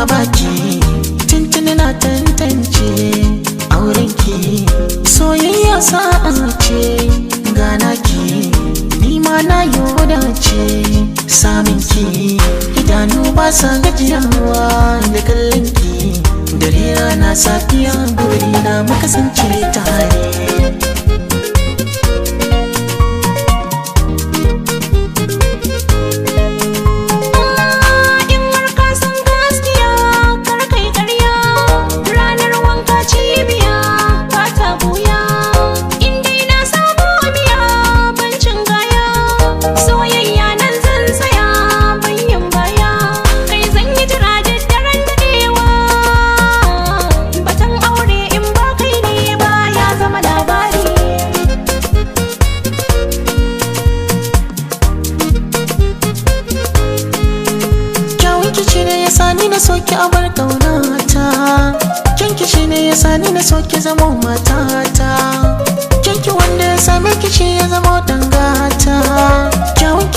baki tuntuni na tantance aurenki. Soyayya sa'a ce gana ki, ni ma na yodace saminki. Idanu ba sa gajiyawa da kallonki, dare rana safiya burina mu kasance tare. Sani na soki abar kaunata, kyanki shi ne ya sani na soki zama matata. Kyanki wanda ya same ki shi ya zama dangata. Kyawun